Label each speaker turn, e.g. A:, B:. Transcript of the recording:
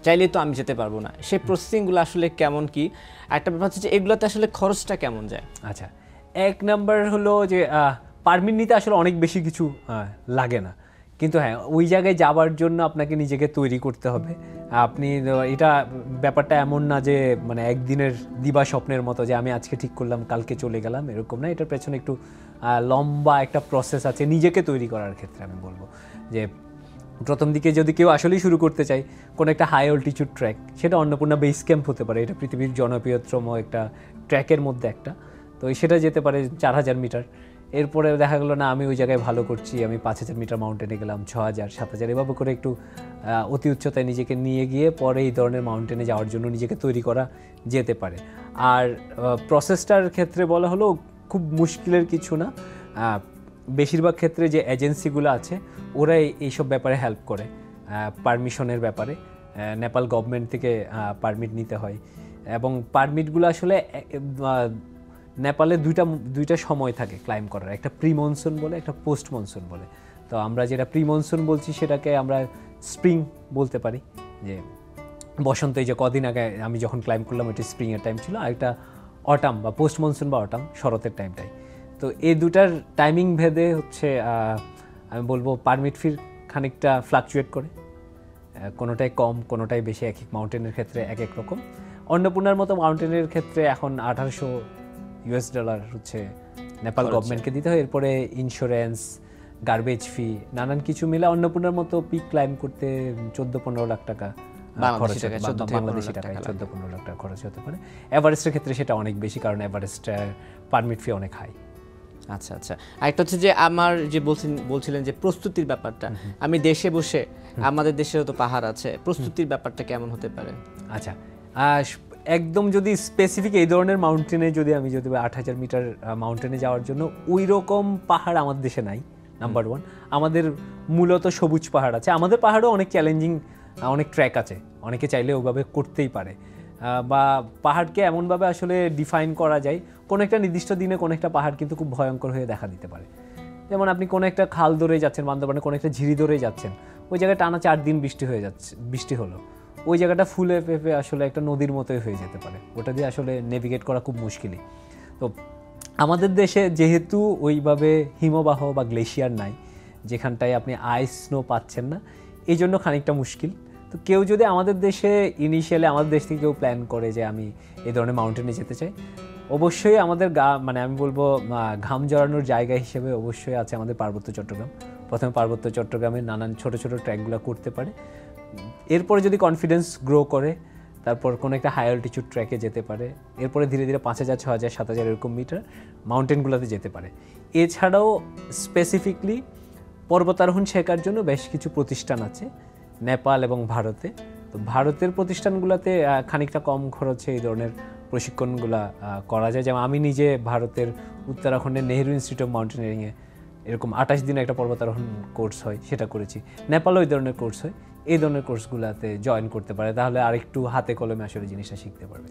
A: চাইলেই তো আমি যেতে পারবো না, সেই প্রসেসিংগুলো আসলে কেমন কি? একটা ব্যাপার হচ্ছে যে এগুলোতে আসলে খরচটা কেমন যায়?
B: আচ্ছা, এক নাম্বার হলো যে পারমিট নিতে আসলে অনেক বেশি কিছু লাগে না, কিন্তু হ্যাঁ ওই জায়গায় যাওয়ার জন্য আপনাকে নিজেকে তৈরি করতে হবে। আপনি এটা ব্যাপারটা এমন না যে মানে একদিনের দিবা স্বপ্নের মতো যে আমি আজকে ঠিক করলাম কালকে চলে গেলাম, এরকম না। এটার পেছনে একটু লম্বা একটা প্রসেস আছে নিজেকে তৈরি করার ক্ষেত্রে। আমি বলবো যে প্রথম দিকে যদি কেউ আসলেই শুরু করতে চায় কোনো একটা হাই অল্টিটিউড ট্র্যাক, সেটা অন্নপূর্ণা বেস ক্যাম্প হতে পারে, এটা পৃথিবীর জনপ্রিয়তম একটা ট্র্যাকের মধ্যে একটা। তো সেটা যেতে পারে 4000 মিটার। এরপরে দেখা গেলো না আমি ওই জায়গায় ভালো করছি, আমি 5000 মিটার মাউন্টেনে গেলাম, 6000, 7000, এভাবে করে একটু অতি উচ্চতায় নিজেকে নিয়ে গিয়ে পরে এই ধরনের মাউন্টেনে যাওয়ার জন্য নিজেকে তৈরি করা যেতে পারে। আর প্রসেসটার ক্ষেত্রে বলা হলো খুব মুশকিলের কিছু না। বেশিরভাগ ক্ষেত্রে যে এজেন্সিগুলো আছে ওরাই এইসব ব্যাপারে হেল্প করে। পারমিশনের ব্যাপারে নেপাল গভর্নমেন্ট থেকে পারমিট নিতে হয়, এবং পারমিটগুলো আসলে নেপালে দুইটা সময় থাকে ক্লাইম্ব করার, একটা প্রি মনসুন বলে, একটা পোস্ট মনসুন বলে। তো আমরা যেটা প্রি মনসুন বলছি সেটাকে আমরা স্প্রিং বলতে পারি, যে বসন্ত। এই যে কদিন আগে আমি যখন ক্লাইম্ব করলাম ওইটা স্প্রিংয়ের টাইম ছিল, আর একটা অটাম বা পোস্ট মনসুন বা অটাম, শরতের টাইমটাই। তো এই দুটার টাইমিং ভেদে হচ্ছে আমি বলবো পারমিট ফির খানিকটা ফ্লাকচুয়েট করে, কোনোটাই কম কোনোটাই বেশি, এক এক মাউন্টেনের ক্ষেত্রে এক এক রকম। অন্নপূর্ণার মতো মাউন্টেনের ক্ষেত্রে এখন $1800 হচ্ছে নেপাল গভর্নমেন্টকে দিতে হয়। এরপরে ইন্স্যুরেন্স, গার্বেজ ফি, নানান কিছু মিলে অন্নপূর্ণার মতো পিক ক্লাইম্ব করতে 14-15 লাখ টাকা বাংলাদেশি টাকায় 14-15 লাখ টাকা খরচ হতে পারে। এভারেস্টের ক্ষেত্রে সেটা অনেক বেশি, কারণ এভারেস্টের পারমিট ফি অনেক হাই।
A: আচ্ছা আচ্ছা, আরেকটা হচ্ছে যে আমার যে বলছিলেন যে প্রস্তুতির ব্যাপারটা, আমি দেশে বসে, আমাদের দেশেও তো পাহাড় আছে, প্রস্তুতির ব্যাপারটা কেমন হতে পারে?
B: আচ্ছা, একদম যদি স্পেসিফিক এই ধরনের মাউন্টেনে যদি 8000 মিটার মাউন্টেনে যাওয়ার জন্য ওই রকম পাহাড় আমাদের দেশে নাই। নাম্বার ওয়ান, আমাদের মূলত সবুজ পাহাড় আছে। আমাদের পাহাড়ও অনেক চ্যালেঞ্জিং, অনেক ট্র্যাক আছে, অনেকে চাইলে ওভাবে করতেই পারে। বা পাহাড়কে এমনভাবে আসলে ডিফাইন করা যায়, কোনো একটা নির্দিষ্ট দিনে কোনো একটা পাহাড় কিন্তু খুব ভয়ঙ্কর হয়ে দেখা দিতে পারে। যেমন আপনি কোনো একটা খাল ধরে যাচ্ছেন, বান্দরবানে কোনো একটা ঝিরি ধরে যাচ্ছেন, ওই জায়গায় টানা 4 দিন বৃষ্টি হলো, ওই জায়গাটা ফুলে ফেপে আসলে একটা নদীর মতোই হয়ে যেতে পারে। ওটা দিয়ে আসলে নেভিগেট করা খুব মুশকিলই। তো আমাদের দেশে যেহেতু ওইভাবে হিমবাহ বা গ্লেশিয়ার নাই, যেখানটায় আপনি আইস স্নো পাচ্ছেন না, এই জন্য খানিকটা মুশকিল। তো কেউ যদি আমাদের দেশে ইনিশিয়ালি আমাদের দেশ থেকে কেউ প্ল্যান করে যে আমি এই ধরনের মাউন্টেনে যেতে চাই, অবশ্যই আমাদের মানে আমি বলবো ঘাম জড়ানোর জায়গা হিসেবে অবশ্যই আছে আমাদের পার্বত্য চট্টগ্রাম। প্রথমে পার্বত্য চট্টগ্রামে নানান ছোট ছোট ট্র্যাকগুলো করতে পারে। এরপরে যদি কনফিডেন্স গ্রো করে তারপর কোনো একটা হাই অল্টিটিউড ট্র্যাকে যেতে পারে। এরপরে ধীরে ধীরে 5000, 6000, 7000 এরকম মিটার মাউন্টেনগুলোতে যেতে পারে। এছাড়াও স্পেসিফিকলি পর্বতারোহণ শেখার জন্য বেশ কিছু প্রতিষ্ঠান আছে নেপাল এবং ভারতে। তো ভারতের প্রতিষ্ঠানগুলোতে খানিকটা কম খরচে এই ধরনের প্রশিক্ষণগুলো করা যায়। যেমন আমি নিজে ভারতের উত্তরাখণ্ডের নেহেরু ইনস্টিটিউট অফ মাউন্টেনিয়ারিংয়ে এরকম 28 দিনে একটা পর্বতারোহণ কোর্স হয়, সেটা করেছি। নেপালও এই ধরনের কোর্স হয়। এই ধরনের কোর্সগুলোতে জয়েন করতে পারে, তাহলে আরেকটু হাতে কলমে আসলে জিনিসটা শিখতে পারবে।